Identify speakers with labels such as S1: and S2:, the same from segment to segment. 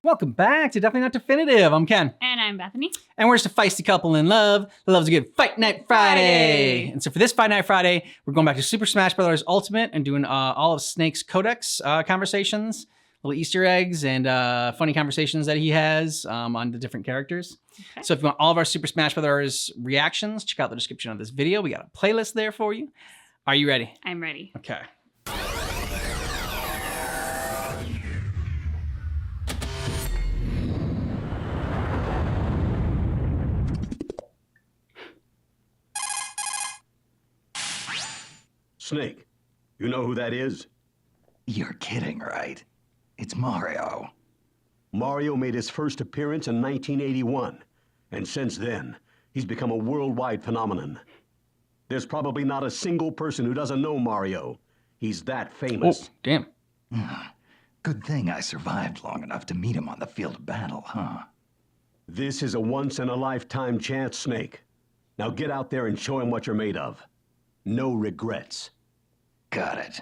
S1: Welcome back to Definitely Not Definitive. I'm Ken.
S2: And I'm Bethany.
S1: And we're just a feisty couple in love that loves a good Fight Night Friday. And so for this Fight Night Friday, we're going back to Super Smash Bros. Ultimate and doing all of Snake's Codecs conversations, little Easter eggs and funny conversations that he has on the different characters. Okay. So if you want all of our Super Smash Bros. Reactions, check out the description of this video. We got a playlist there for you. Are you ready?
S2: I'm ready.
S1: Okay.
S3: Snake, you know who that is?
S4: You're kidding, right? It's Mario.
S3: Mario made his first appearance in 1981, and since then, he's become a worldwide phenomenon. There's probably not a single person who doesn't know Mario. He's that famous.
S1: Oh, damn.
S4: Good thing I survived long enough to meet him on the field of battle, huh?
S3: This is a once-in-a-lifetime chance, Snake. Now get out there and show him what you're made of. No regrets.
S4: Got it.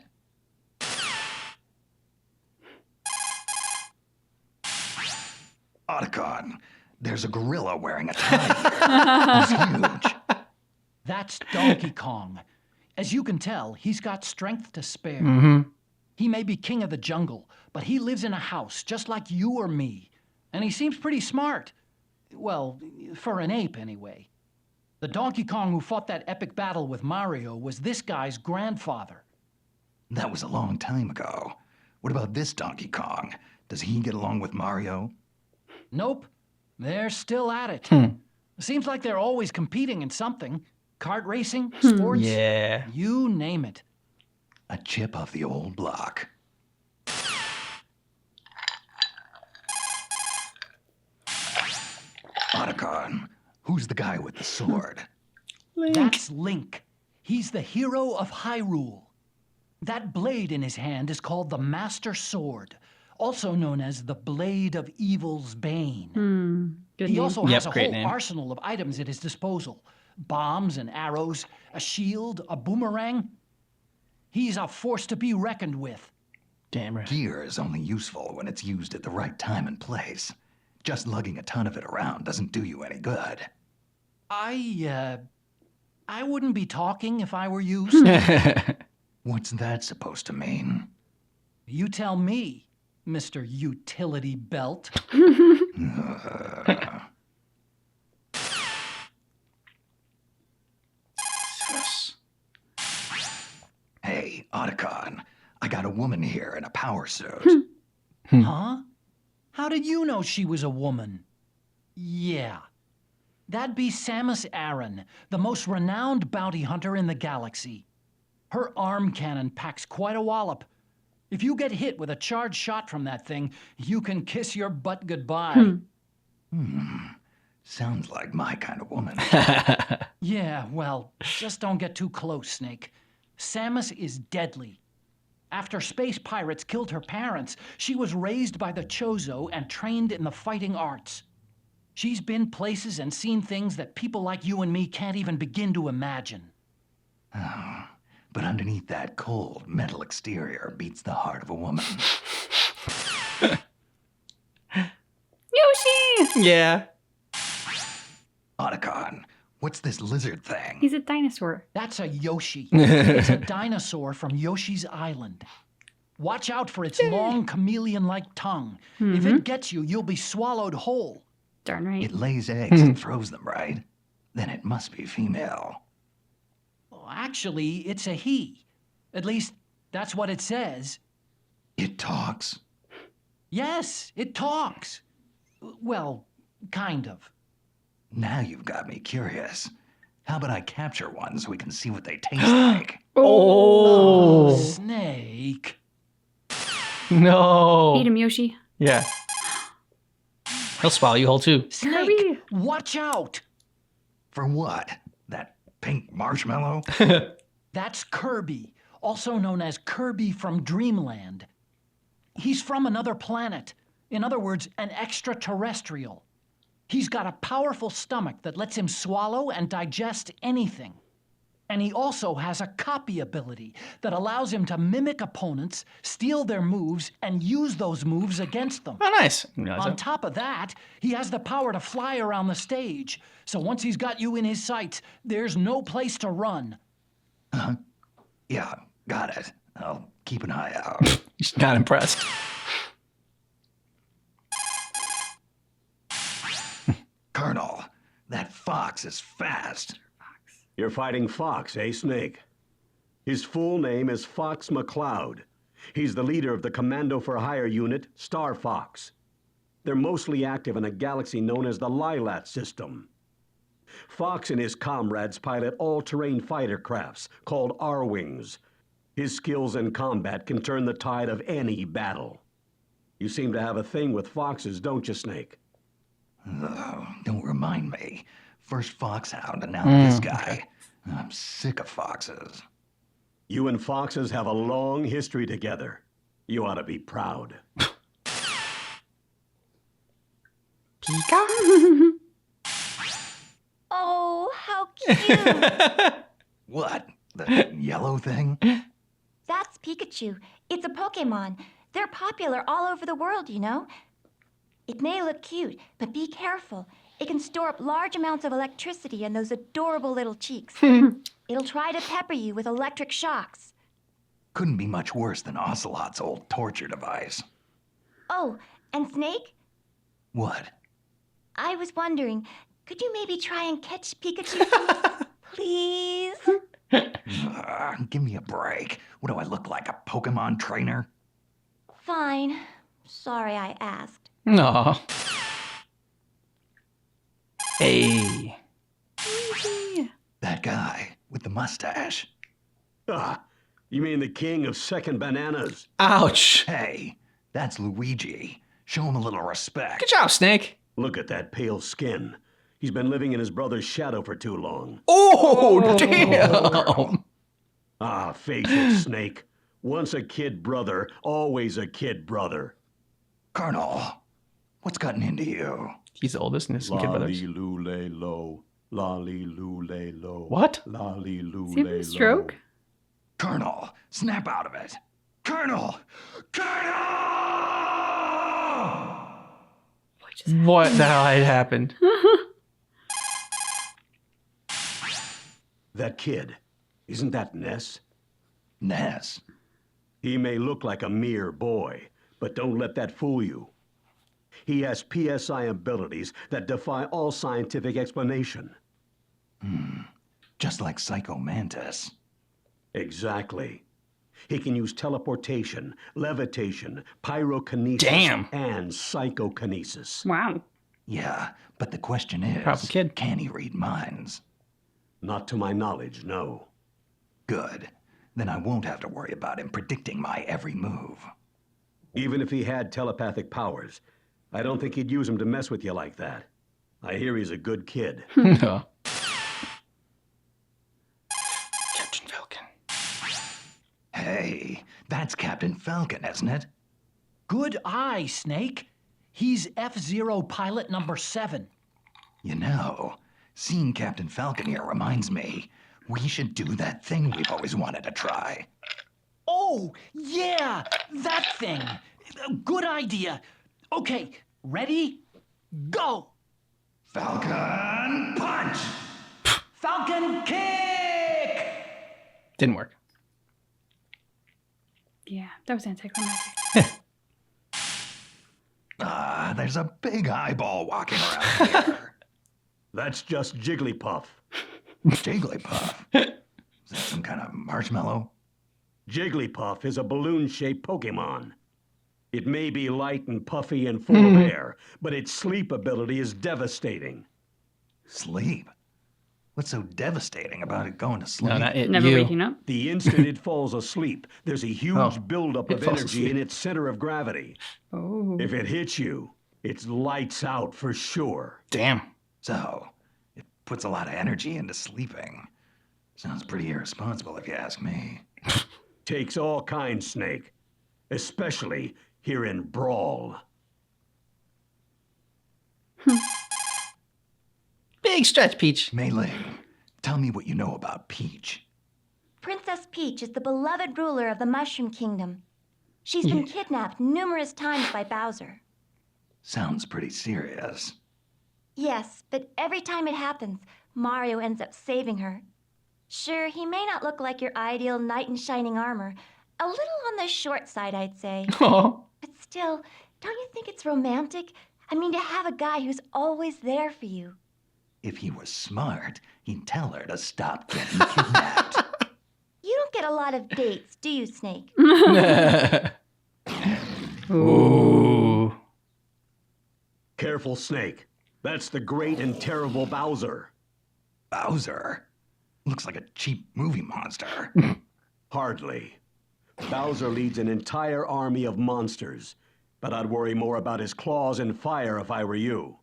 S4: Otacon, there's a gorilla wearing a tie here. He's huge.
S5: That's Donkey Kong. As you can tell, he's got strength to spare. He may be king of the jungle, but he lives in a house just like you or me. And he seems pretty smart. Well, for an ape anyway. The Donkey Kong who fought that epic battle with Mario was this guy's grandfather.
S4: That was a long time ago. What about this Donkey Kong? Does he get along with Mario?
S5: Nope. They're still at it. Seems like they're always competing in something. Kart racing, sports,
S1: Yeah.
S5: you name it.
S4: A chip off the old block. Otacon, who's the guy with the sword?
S1: Link.
S5: That's Link. He's the hero of Hyrule. That blade in his hand is called the Master Sword, also known as the Blade of Evil's Bane.
S2: Good
S5: He
S2: name.
S5: also has a
S1: great
S5: whole
S1: name.
S5: arsenal of items at his disposal. Bombs and arrows, a shield, a boomerang. He's a force to be reckoned with.
S1: Damn right.
S4: Gear is only useful when it's used at the right time and place. Just lugging a ton of it around doesn't do you any good.
S5: I wouldn't be talking if I were you, Snake.
S4: What's that supposed to mean?
S5: You tell me, Mr. Utility Belt.
S1: Yes.
S4: Hey, Otacon, I got a woman here in a power suit.
S5: Huh? How did you know she was a woman? Yeah. That'd be Samus Aran, the most renowned bounty hunter in the galaxy. Her arm cannon packs quite a wallop. If you get hit with a charged shot from that thing, you can kiss your butt goodbye.
S4: Sounds like my kind of woman.
S5: Yeah, well, just don't get too close, Snake. Samus is deadly. After space pirates killed her parents, she was raised by the Chozo and trained in the fighting arts. She's been places and seen things that people like you and me can't even begin to imagine.
S4: Oh, but underneath that cold metal exterior beats the heart of a woman.
S2: Yoshi!
S1: Yeah.
S4: Otacon, what's this lizard thing?
S2: He's a dinosaur.
S5: That's a Yoshi. It's a dinosaur from Yoshi's Island. Watch out for its long chameleon-like tongue. If it gets you, you'll be swallowed whole.
S2: Darn right.
S4: It lays eggs and throws them, right? Then it must be female.
S5: Well, actually, it's a he. At least, that's what it says.
S4: It talks?
S5: Yes, it talks. Well, kind of.
S4: Now you've got me curious. How about I capture one so we can see what they taste like?
S1: Oh.
S5: Snake.
S1: No.
S2: Eat him, Yoshi.
S1: Yeah. He'll swallow you whole too.
S5: Snake,
S2: Kirby.
S5: watch out.
S4: For what? That pink marshmallow?
S5: That's Kirby, also known as Kirby from Dreamland. He's from another planet. In other words, an extraterrestrial. He's got a powerful stomach that lets him swallow and digest anything. And he also has a copy ability that allows him to mimic opponents, steal their moves, and use those moves against them.
S1: Oh, nice. Didn't realize
S5: On
S1: that.
S5: top of that, he has the power to fly around the stage. So once he's got you in his sights, there's no place to run.
S4: Yeah, got it. I'll keep an eye out.
S1: He's not impressed.
S4: Colonel, that fox is fast.
S3: You're fighting Fox, eh, Snake? His full name is Fox McCloud. He's the leader of the Commando for Hire unit, Star Fox. They're mostly active in a galaxy known as the Lilat system. Fox and his comrades pilot all-terrain fighter crafts called R-Wings. His skills in combat can turn the tide of any battle. You seem to have a thing with foxes, don't you, Snake?
S4: Oh, don't remind me. First foxhound and now this guy. I'm sick of foxes.
S3: You and foxes have a long history together. You ought to be proud.
S1: Pika?
S2: Oh, how cute.
S4: What? The yellow thing?
S2: That's Pikachu. It's a Pokemon. They're popular all over the world, you know. It may look cute, but be careful. It can store up large amounts of electricity in those adorable little cheeks. It'll try to pepper you with electric shocks.
S4: Couldn't be much worse than Ocelot's old torture device.
S2: Oh, and Snake,
S4: What?
S2: I was wondering, could you maybe try and catch Pikachu? Please?
S4: Give me a break. What do I look like, a Pokemon trainer?
S2: Fine. Sorry I asked.
S1: No. Hey.
S4: That guy with the mustache.
S3: Ah, you mean the king of second bananas?
S1: Ouch.
S4: Hey, that's Luigi. Show him a little respect.
S1: Good job, Snake.
S3: Look at that pale skin. He's been living in his brother's shadow for too long.
S1: Oh, damn.
S3: Ah, face it, Snake. Once a kid brother, always a kid brother.
S4: Colonel, what's gotten into you?
S1: He's the oldest and his kid brothers.
S3: Lolly-loo-lay-lo. Lolly-loo-lay-lo.
S1: What?
S6: Is he having
S3: Lolly-loo-lay-lo.
S6: a stroke?
S4: Colonel, snap out of it. Colonel! Colonel!
S1: What the hell had happened?
S3: That kid, isn't that Ness?
S4: Ness.
S3: He may look like a mere boy, but don't let that fool you. He has PSI abilities that defy all scientific explanation.
S4: Just like Psycho Mantis.
S3: Exactly. He can use teleportation, levitation, pyrokinesis,
S1: Damn.
S3: and psychokinesis.
S6: Wow.
S4: Yeah, but the question is,
S1: Powerful kid.
S4: can he read minds?
S3: Not to my knowledge, no.
S4: Good. Then I won't have to worry about him predicting my every move.
S3: Even if he had telepathic powers, I don't think he'd use them to mess with you like that. I hear he's a good kid.
S1: No. Captain Falcon.
S4: Hey, that's Captain Falcon, isn't it?
S5: Good eye, Snake. He's F-Zero pilot number 7.
S4: You know, seeing Captain Falcon here reminds me, we should do that thing we've always wanted to try.
S5: Oh, yeah, that thing. Good idea. Okay, ready? Go!
S4: Falcon punch!
S5: Falcon kick!
S1: Didn't work.
S6: Yeah, that was anticlimactic.
S4: There's a big eyeball walking around here.
S3: That's just Jigglypuff.
S4: Jigglypuff. Is that some kind of marshmallow?
S3: Jigglypuff is a balloon-shaped Pokemon. It may be light and puffy and full of air, but its sleep ability is devastating.
S4: Sleep? What's so devastating about it going to sleep?
S1: No, not it.
S6: Never
S1: you.
S6: waking up.
S3: The instant it falls asleep, there's a huge buildup
S1: it
S3: of
S1: falls
S3: energy
S1: asleep.
S3: in its center of gravity.
S6: Oh.
S3: If it hits you, it's lights out for sure.
S1: Damn.
S4: So, it puts a lot of energy into sleeping. Sounds pretty irresponsible if you ask me.
S3: Takes all kinds, Snake. Especially here in Brawl.
S1: Big stretch, Peach.
S4: Mei Ling, Tell me what you know about Peach.
S2: Princess Peach is the beloved ruler of the Mushroom Kingdom. She's been kidnapped numerous times by Bowser.
S4: Sounds pretty serious.
S2: Yes, but every time it happens, Mario ends up saving her. Sure, he may not look like your ideal knight in shining armor. A little on the short side, I'd say.
S1: Oh.
S2: But still, don't you think it's romantic? I mean, to have a guy who's always there for you.
S4: If he was smart, he'd tell her to stop getting kidnapped.
S2: You don't get a lot of dates, do you, Snake?
S1: Ooh.
S3: Careful, Snake. That's the great and terrible Bowser.
S4: Bowser? Looks like a cheap movie monster.
S3: Hardly. Bowser leads an entire army of monsters, but I'd worry more about his claws and fire if I were you.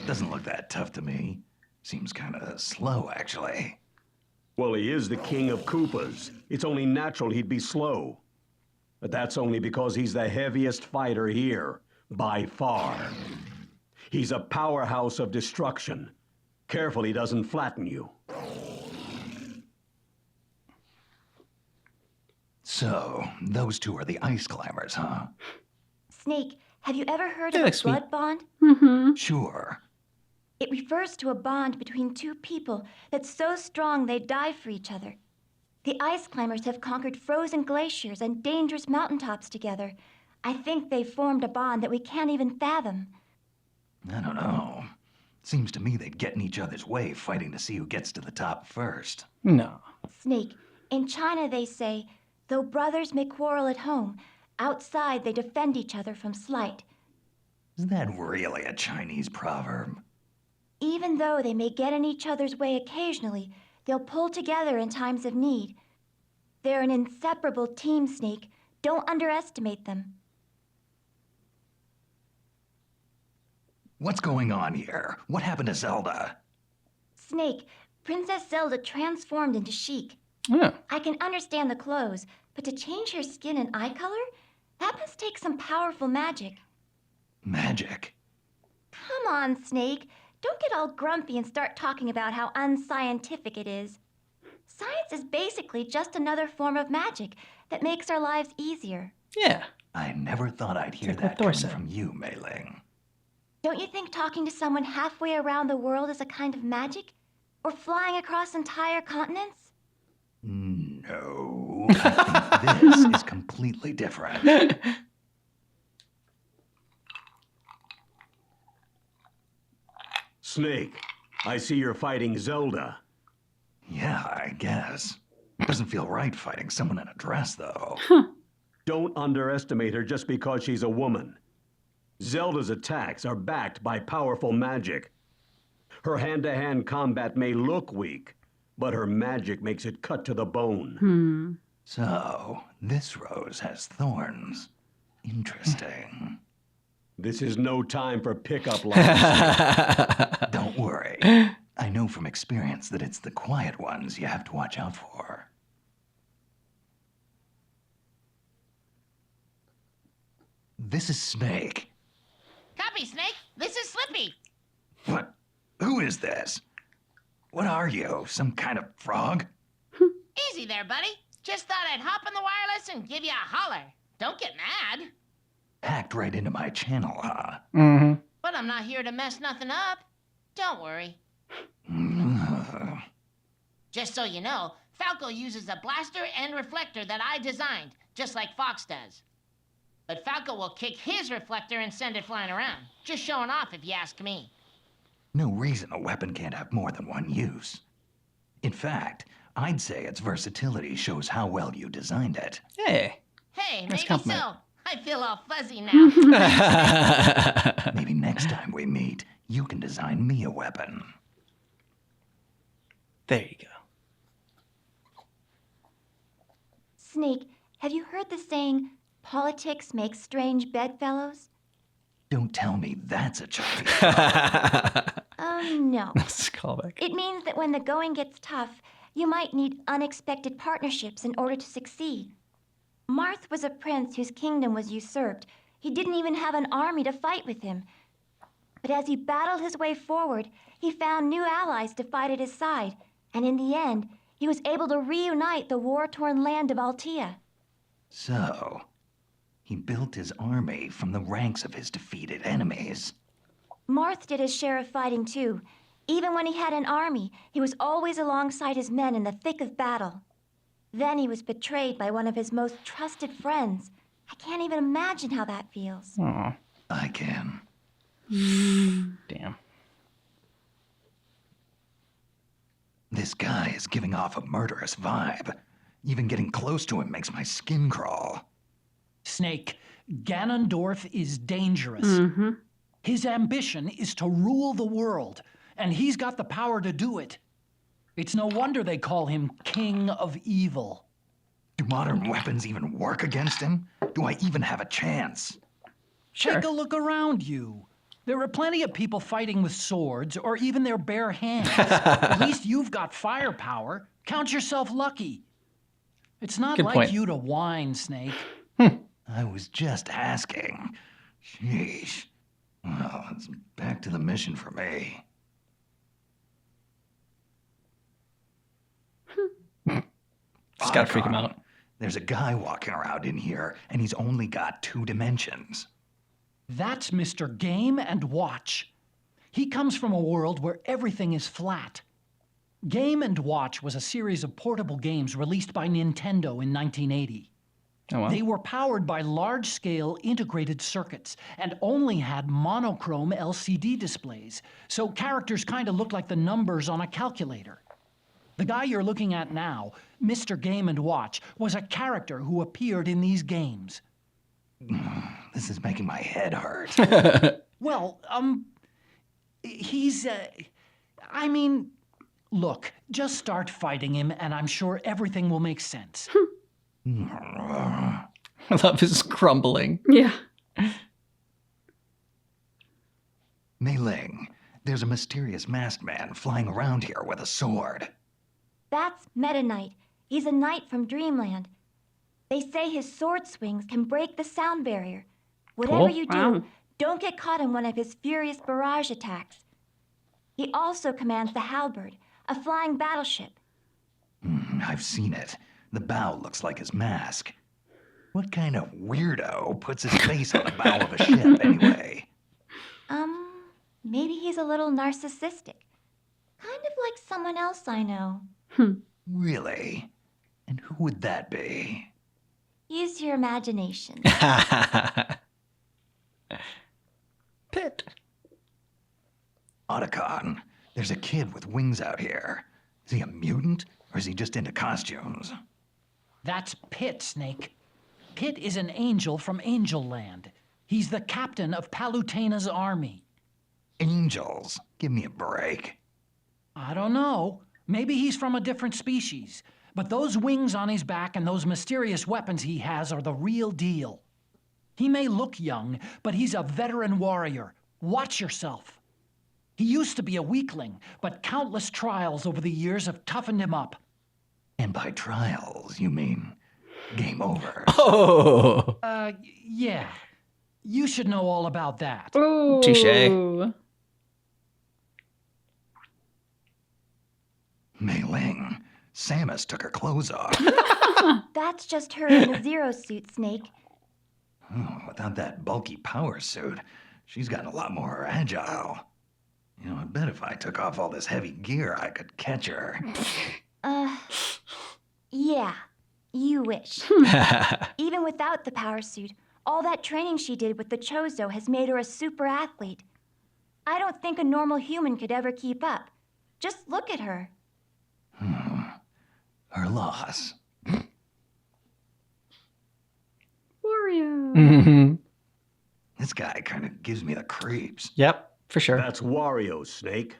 S4: Doesn't look that tough to me. Seems kind of slow, actually.
S3: Well, he is the king of Koopas. It's only natural he'd be slow. But that's only because he's the heaviest fighter here, by far. He's a powerhouse of destruction. Careful he doesn't flatten you.
S4: So, those two are the ice climbers, huh?
S2: Snake, have you ever heard
S1: They
S2: of a
S1: look sweet.
S2: blood bond?
S6: Mm-hmm.
S4: Sure.
S2: It refers to a bond between two people that's so strong they die for each other. The ice climbers have conquered frozen glaciers and dangerous mountaintops together. I think they've formed a bond that we can't even fathom.
S4: I don't know. Seems to me they'd get in each other's way fighting to see who gets to the top first.
S1: No.
S2: Snake, in China they say, though brothers may quarrel at home, outside they defend each other from slight.
S4: Is that really a Chinese proverb?
S2: Even though they may get in each other's way occasionally, they'll pull together in times of need. They're an inseparable team, Snake. Don't underestimate them.
S4: What's going on here? What happened to Zelda?
S2: Snake, Princess Zelda transformed into Sheik.
S1: Yeah.
S2: I can understand the clothes, but to change her skin and eye color? That must take some powerful magic.
S4: Magic.
S2: Come on, Snake. Don't get all grumpy and start talking about how unscientific it is. Science is basically just another form of magic that makes our lives easier.
S1: Yeah.
S4: I never thought I'd hear
S1: Like what
S4: that
S1: Thor
S4: coming
S1: said.
S4: from you, Mei Ling.
S2: Don't you think talking to someone halfway around the world is a kind of magic? Or flying across entire continents?
S4: No, I think this is completely different.
S3: Snake, I see you're fighting Zelda.
S4: Yeah, I guess. Doesn't feel right fighting someone in a dress, though.
S3: Don't underestimate her just because she's a woman. Zelda's attacks are backed by powerful magic. Her hand-to-hand combat may look weak, but her magic makes it cut to the bone.
S4: So, this rose has thorns. Interesting.
S3: This is no time for pickup lines.
S4: Don't worry. I know from experience that it's the quiet ones you have to watch out for. This is Snake.
S7: Copy, Snake. This is Slippy.
S4: What? Who is this? What are you? Some kind of frog?
S7: Easy there, buddy. Just thought I'd hop on the wireless and give you a holler. Don't get mad.
S4: Hacked right into my channel, huh?
S1: Mm-hmm.
S7: But I'm not here to mess nothing up. Don't worry. Just so you know, Falco uses a blaster and reflector that I designed, just like Fox does. But Falco will kick his reflector and send it flying around. Just showing off, if you ask me.
S4: No reason a weapon can't have more than one use. In fact, I'd say its versatility shows how well you designed it.
S1: Hey.
S7: Hey,
S1: Nice
S7: maybe
S1: compliment.
S7: so. I feel all fuzzy now.
S4: Maybe next time we meet, you can design me a weapon.
S1: There you go.
S2: Snake, have you heard the saying, politics makes strange bedfellows?
S4: Don't tell me that's a Chinese.
S2: No.
S1: That's a callback.
S2: It means that when the going gets tough, you might need unexpected partnerships in order to succeed. Marth was a prince whose kingdom was usurped. He didn't even have an army to fight with him. But as he battled his way forward, he found new allies to fight at his side. And in the end, he was able to reunite the war-torn land of Altea.
S4: So, he built his army from the ranks of his defeated enemies.
S2: Marth did his share of fighting too. Even when he had an army, he was always alongside his men in the thick of battle. Then he was betrayed by one of his most trusted friends. I can't even imagine how that feels.
S1: Aw,
S4: I can.
S1: damn.
S4: This guy is giving off a murderous vibe. Even getting close to him makes my skin crawl.
S5: Snake, Ganondorf is dangerous. His ambition is to rule the world, and he's got the power to do it. It's no wonder they call him King of Evil.
S4: Do modern weapons even work against him? Do I even have a chance?
S1: Sure.
S5: Take a look around you. There are plenty of people fighting with swords or even their bare hands. At least you've got firepower. Count yourself lucky. It's not
S1: Good
S5: like
S1: point.
S5: you to whine, Snake.
S4: I was just asking. Sheesh. Well, it's back to the mission for me.
S1: Just gotta freak him out.
S4: There's a guy walking around in here, and he's only got 2 dimensions.
S5: That's Mr. Game and Watch. He comes from a world where everything is flat. Game and Watch was a series of portable games released by Nintendo in 1980.
S1: Oh, wow.
S5: They were powered by large-scale integrated circuits and only had monochrome LCD displays, so characters kind of looked like the numbers on a calculator. The guy you're looking at now, Mr. Game & Watch, was a character who appeared in these games.
S4: This is making my head hurt.
S5: Well, he's, I mean, look, just start fighting him and I'm sure everything will make sense.
S1: I love his crumbling.
S6: Yeah.
S4: Mei Ling, there's a mysterious masked man flying around here with a sword.
S2: That's Meta Knight. He's a knight from Dreamland. They say his sword swings can break the sound barrier. Whatever
S1: Cool.
S2: you do,
S6: Wow.
S2: don't get caught in one of his furious barrage attacks. He also commands the Halberd, a flying battleship.
S4: I've seen it. The bow looks like his mask. What kind of weirdo puts his face on the bow of a ship anyway?
S2: Maybe he's a little narcissistic. Kind of like someone else I know.
S4: Really? And who would that be?
S2: Use your imagination.
S1: Pit.
S4: Otacon, there's a kid with wings out here. Is he a mutant, or is he just into costumes?
S5: That's Pit, Snake. Pit is an angel from Angel Land. He's the captain of Palutena's army.
S4: Angels? Give me a break.
S5: I don't know. Maybe he's from a different species. But those wings on his back and those mysterious weapons he has are the real deal. He may look young, but he's a veteran warrior. Watch yourself. He used to be a weakling, but countless trials over the years have toughened him up.
S4: And by trials, you mean game over.
S1: Oh.
S5: Yeah. You should know all about that.
S6: Ooh.
S1: Touché.
S4: Mei Ling, Samus took her clothes off.
S2: That's just her in the Zero suit, Snake.
S4: Oh, without that bulky power suit, she's gotten a lot more agile. You know, I bet if I took off all this heavy gear, I could catch her.
S2: Yeah, you wish. Even without the power suit, all that training she did with the Chozo has made her a super athlete. I don't think a normal human could ever keep up. Just look at her.
S4: Her loss.
S6: Wario.
S1: Mhm.
S4: This guy kind of gives me the creeps.
S1: Yep, for sure.
S3: That's Wario, Snake.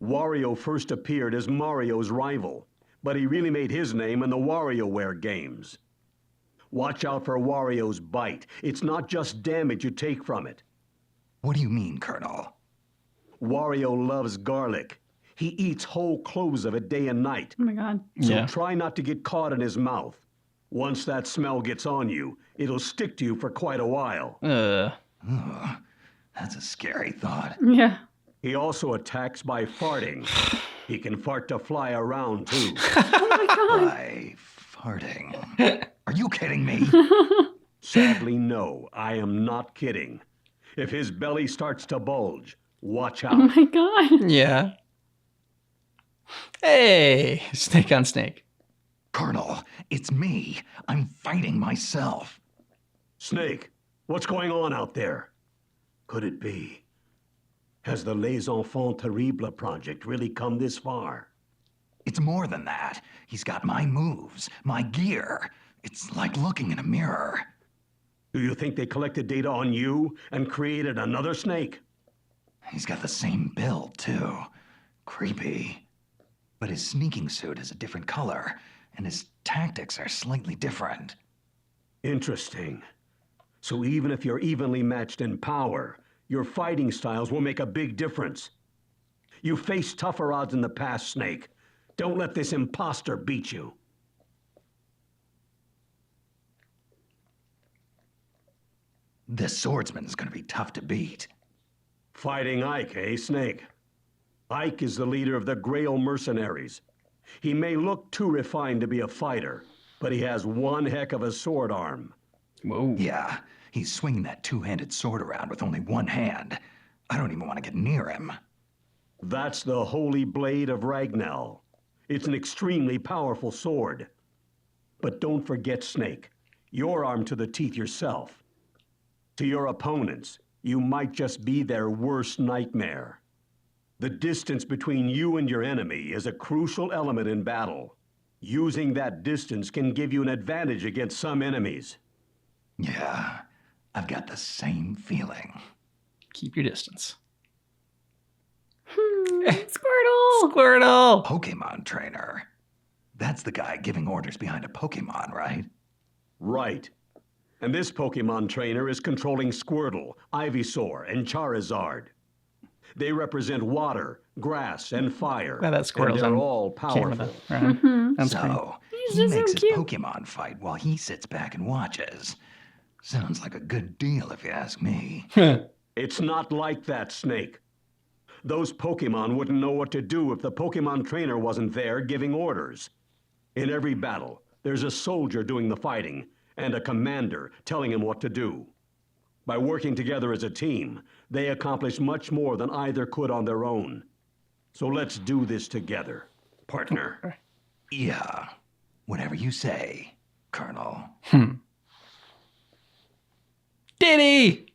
S3: Wario first appeared as Mario's rival, but he really made his name in the WarioWare games. Watch out for Wario's bite. It's not just damage you take from it.
S4: What do you mean, Colonel?
S3: Wario loves garlic. He eats whole cloves of it day and night.
S6: Oh my god.
S3: So
S1: Yeah.
S3: try not to get caught in his mouth. Once that smell gets on you, it'll stick to you for quite a while.
S4: That's a scary thought.
S6: Yeah.
S3: He also attacks by farting. He can fart to fly around, too.
S6: Oh my god.
S4: By farting. Are you kidding me?
S3: Sadly, no, I am not kidding. If his belly starts to bulge, watch
S6: Oh
S3: out.
S6: my god.
S1: Yeah. Hey, snake on snake.
S4: Colonel, it's me. I'm fighting myself.
S3: Snake, what's going on out there? Could it be? Has the Les Enfants Terribles project really come this far?
S4: It's more than that. He's got my moves, my gear. It's like looking in a mirror.
S3: Do you think they collected data on you and created another snake?
S4: He's got the same build, too. Creepy. But his sneaking suit is a different color, and his tactics are slightly different.
S3: Interesting. So even if you're evenly matched in power, your fighting styles will make a big difference. You faced tougher odds in the past, Snake. Don't let this imposter beat you.
S4: This swordsman's gonna be tough to beat.
S3: Fighting Ike, eh, Snake? Ike is the leader of the Grail Mercenaries. He may look too refined to be a fighter, but he has one heck of a sword arm.
S1: Whoa.
S4: Yeah, he's swinging that two-handed sword around with only one hand. I don't even want to get near him.
S3: That's the Holy Blade of Ragnell. It's an extremely powerful sword. But don't forget, Snake, you're armed to the teeth yourself. To your opponents, you might just be their worst nightmare. The distance between you and your enemy is a crucial element in battle. Using that distance can give you an advantage against some enemies.
S4: Yeah, I've got the same feeling.
S1: Keep your distance.
S6: Squirtle.
S1: Squirtle.
S4: Pokemon trainer. That's the guy giving orders behind a Pokemon, right?
S3: Right. And this Pokemon trainer is controlling Squirtle, Ivysaur, and Charizard. They represent water, grass, and fire.
S1: Glad that Squirtle's
S3: and they're
S1: on
S3: all
S1: camera,
S3: powerful.
S1: though. Right. On screen.
S4: So,
S6: He's
S4: he
S6: just so
S4: makes his
S6: cute.
S4: Pokemon fight while he sits back and watches. Sounds like a good deal if you ask me.
S3: It's not like that, Snake. Those Pokemon wouldn't know what to do if the Pokemon trainer wasn't there giving orders. In every battle, there's a soldier doing the fighting and a commander telling him what to do. By working together as a team, they accomplish much more than either could on their own. So let's do this together, partner.
S4: Yeah, whatever you say, Colonel.
S1: Diddy.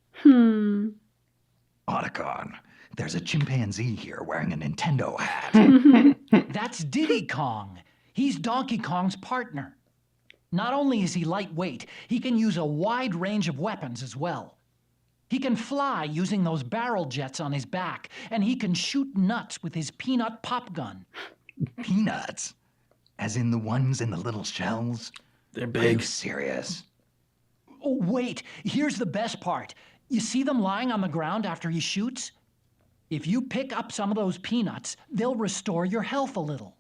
S4: Otacon, there's a chimpanzee here wearing a Nintendo hat.
S5: That's Diddy Kong. He's Donkey Kong's partner. Not only is he lightweight, he can use a wide range of weapons as well. He can fly using those barrel jets on his back, and he can shoot nuts with his peanut pop gun.
S4: Peanuts? As in the ones in the little shells?
S1: They're
S4: Are you
S1: big.
S4: serious?
S5: Oh, wait, here's the best part. You see them lying on the ground after he shoots? If you pick up some of those peanuts, they'll restore your health a little.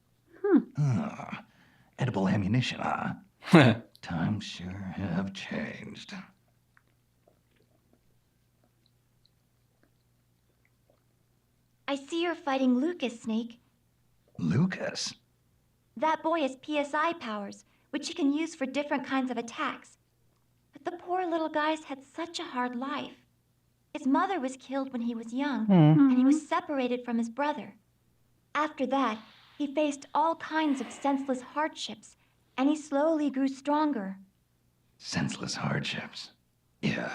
S4: Edible ammunition, huh? Times sure have changed.
S2: I see you're fighting Lucas, Snake.
S4: Lucas?
S2: That boy has PSI powers, which he can use for different kinds of attacks. But the poor little guy's had such a hard life. His mother was killed when he was young, and he was separated from his brother. After that, he faced all kinds of senseless hardships, and he slowly grew stronger.
S4: Senseless hardships. Yeah,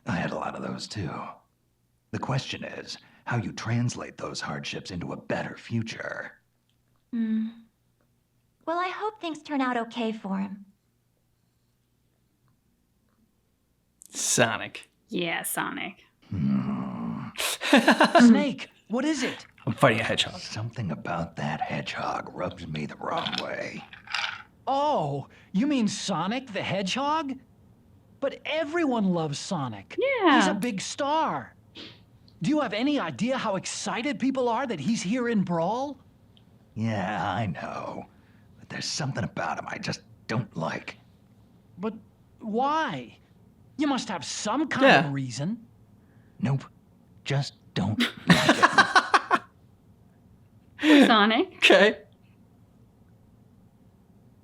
S4: I had a lot of those too. The question is how you translate those hardships into a better future.
S2: Well, I hope things turn out okay for him.
S1: Sonic.
S6: Yeah, Sonic.
S5: Snake, what is it?
S1: I'm fighting a hedgehog.
S4: Something about that hedgehog rubs me the wrong way.
S5: Oh, you mean Sonic the Hedgehog? But everyone loves Sonic.
S6: Yeah.
S5: He's a big star. Do you have any idea how excited people are that he's here in Brawl?
S4: Yeah, I know. But there's something about him I just don't like.
S5: But why? You must have some kind
S1: Yeah.
S5: of reason.
S4: Nope. Just don't like it.
S6: Sonic.
S1: Okay.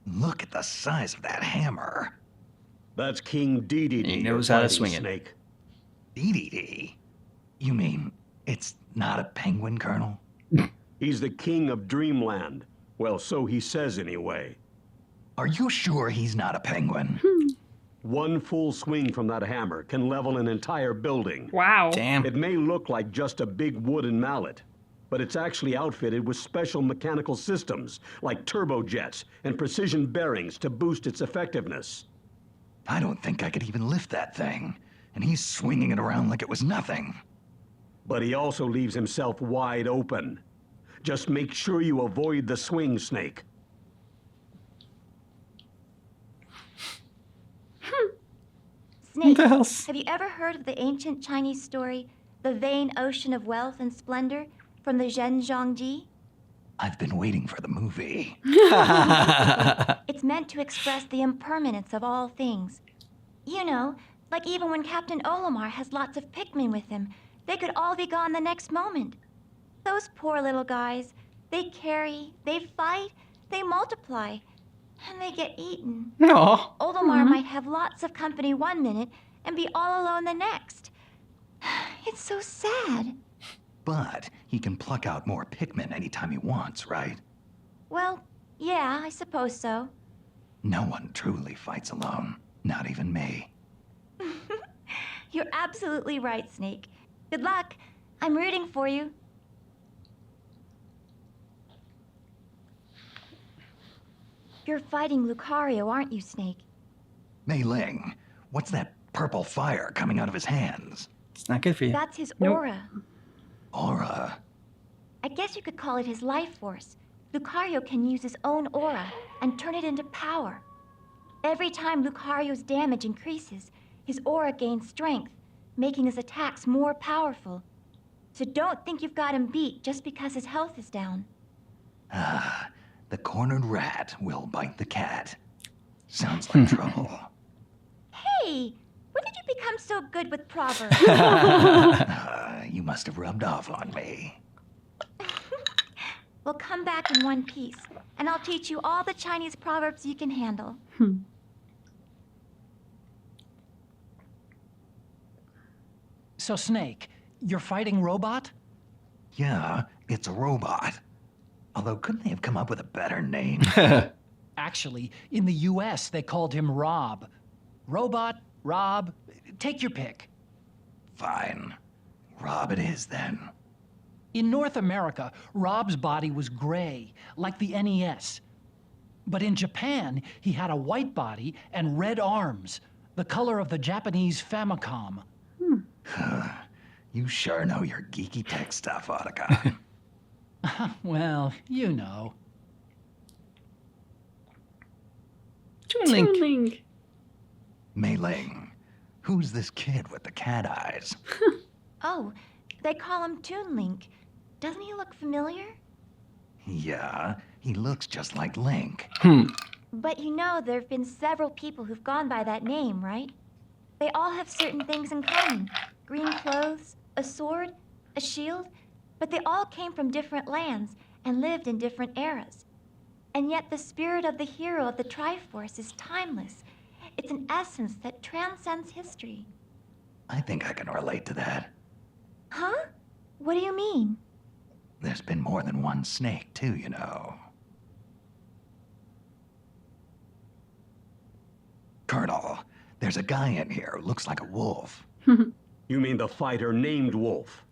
S4: Look at the size of that hammer.
S3: That's King Dedede.
S1: He
S3: you're
S1: knows how to
S3: fighting,
S1: swing it.
S3: Snake.
S4: Dedede? You mean it's not a penguin, Colonel?
S3: He's the king of Dreamland. Well, so he says anyway.
S4: Are you sure he's not a penguin?
S3: One full swing from that hammer can level an entire building.
S6: Wow.
S1: Damn.
S3: It may look like just a big wooden mallet, but it's actually outfitted with special mechanical systems like turbojets and precision bearings to boost its effectiveness.
S4: I don't think I could even lift that thing, and he's swinging it around like it was nothing.
S3: But he also leaves himself wide open. Just make sure you avoid the swing, Snake.
S2: Snake,
S1: What else?
S2: have you ever heard of the ancient Chinese story, The Vain Ocean of Wealth and Splendor, from the Zhenzhongji?
S4: I've been waiting for the movie.
S2: It's meant to express the impermanence of all things. You know, like even when Captain Olimar has lots of Pikmin with him, they could all be gone the next moment. Those poor little guys, they carry, they fight, they multiply, and they get eaten.
S1: Aw.
S2: Olimar might have lots of company one minute and be all alone the next. It's so sad.
S4: But he can pluck out more Pikmin anytime he wants, right?
S2: Well, yeah, I suppose so.
S4: No one truly fights alone, not even me.
S2: You're absolutely right, Snake. Good luck. I'm rooting for you. You're fighting Lucario, aren't you, Snake?
S4: Mei Ling, what's that purple fire coming out of his hands?
S1: It's not good for you.
S2: That's his
S6: Nope.
S2: aura.
S4: Aura.
S2: I guess you could call it his life force. Lucario can use his own aura and turn it into power. Every time Lucario's damage increases, his aura gains strength, making his attacks more powerful. So don't think you've got him beat just because his health is down.
S4: Ah, the cornered rat will bite the cat. Sounds like trouble.
S2: Hey, when did you become so good with proverbs?
S4: You must have rubbed off on me.
S2: We'll come back in one piece, and I'll teach you all the Chinese proverbs you can handle.
S5: So, Snake, you're fighting Robot?
S4: Yeah, it's a robot. Although, couldn't they have come up with a better name?
S5: Actually, in the US, they called him Rob. Robot, Rob, take your pick.
S4: Fine. Rob it is, then.
S5: In North America, Rob's body was gray, like the NES. But in Japan, he had a white body and red arms, the color of the Japanese Famicom.
S4: You sure know your geeky tech stuff, Otacon.
S5: Well, you know.
S1: Toon Link.
S6: Toon Link.
S4: Mei Ling, who's this kid with the cat eyes?
S2: Oh, they call him Toon Link. Doesn't he look familiar?
S4: Yeah, he looks just like Link.
S2: But you know there have been several people who've gone by that name, right? They all have certain things in common. Green clothes, a sword, a shield, but they all came from different lands and lived in different eras. And yet the spirit of the hero of the Triforce is timeless. It's an essence that transcends history.
S4: I think I can relate to that.
S2: Huh? What do you mean?
S4: There's been more than one snake, too, you know. Colonel, there's a guy in here who looks like a wolf.
S3: You mean the fighter named Wolf?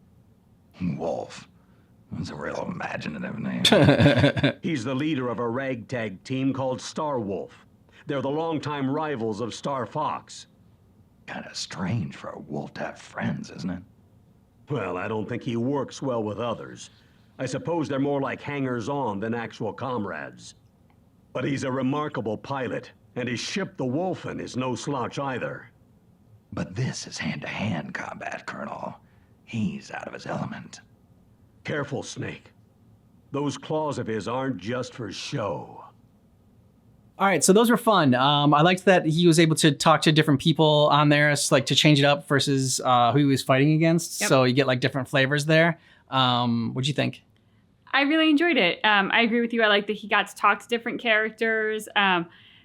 S4: Wolf. That's a real imaginative name.
S3: He's the leader of a ragtag team called Star Wolf. They're the longtime rivals of Star Fox.
S4: Kind of strange for a wolf to have friends, isn't it?
S3: Well, I don't think he works well with others. I suppose they're more like hangers-on than actual comrades. But he's a remarkable pilot, and his ship, the Wolfen, is no slouch either.
S4: But this is hand-to-hand combat, Colonel. He's out of his element.
S3: Careful, Snake. Those claws of his aren't just for show.
S1: All right, so those were fun. I liked that he was able to talk to different people on there, so, like to change it up versus who he was fighting against.
S6: Yep.
S1: So you get like different flavors there. What'd you think?
S6: I really enjoyed it. I agree with you. I like that he got to talk to different characters.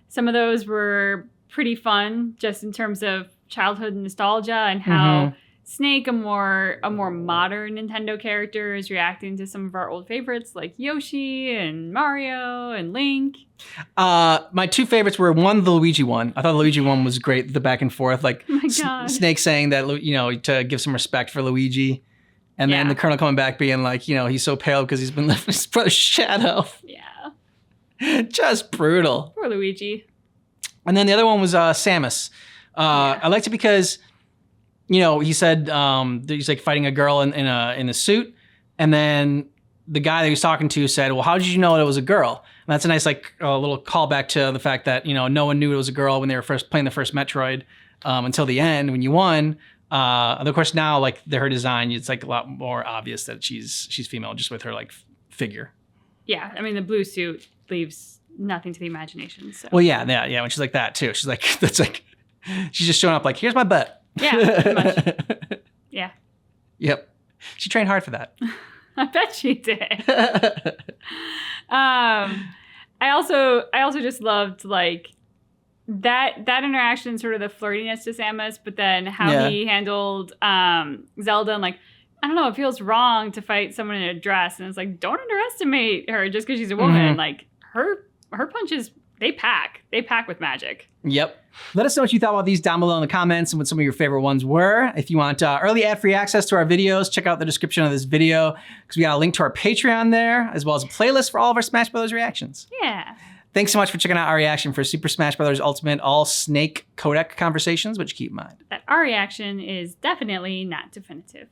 S6: Some of those were pretty fun, just in terms of childhood nostalgia and how Snake, a more modern Nintendo character, is reacting to some of our old favorites like Yoshi and Mario and Link.
S1: My two favorites were one, the Luigi one. I thought the Luigi one was great. The back and forth, like
S6: Oh my God.
S1: Snake saying that to give some respect for Luigi, and then
S6: Yeah.
S1: the Colonel coming back being like, he's so pale because he's been left in his brother's shadow.
S6: Yeah.
S1: Just brutal.
S6: Poor Luigi.
S1: And then the other one was Samus. I liked it because, he said that he's like fighting a girl in a suit, and then the guy that he was talking to said, "Well, how did you know it was a girl?" And that's a nice little callback to the fact that no one knew it was a girl when they were first playing the first Metroid until the end when you won. And of course now her design, it's like a lot more obvious that she's female just with her figure.
S6: Yeah, I mean the blue suit leaves nothing to the imagination. So.
S1: Well, yeah. When she's like that too, she's like she's just showing up like, here's my butt.
S6: Yeah, pretty much. Yeah.
S1: Yep. She trained hard for that.
S6: I bet she did. I also just loved that interaction, sort of the flirtiness to Samus, but then how he handled Zelda and I don't know, it feels wrong to fight someone in a dress, and it's don't underestimate her just because she's a woman. Her punches, they pack with magic.
S1: Yep. Let us know what you thought about these down below in the comments and what some of your favorite ones were. If you want early ad-free access to our videos, check out the description of this video because we got a link to our Patreon there, as well as a playlist for all of our Smash Brothers reactions.
S6: Yeah.
S1: Thanks so much for checking out our reaction for Super Smash Brothers Ultimate all Snake Codec conversations, but you keep in mind
S6: That our reaction is definitely not definitive.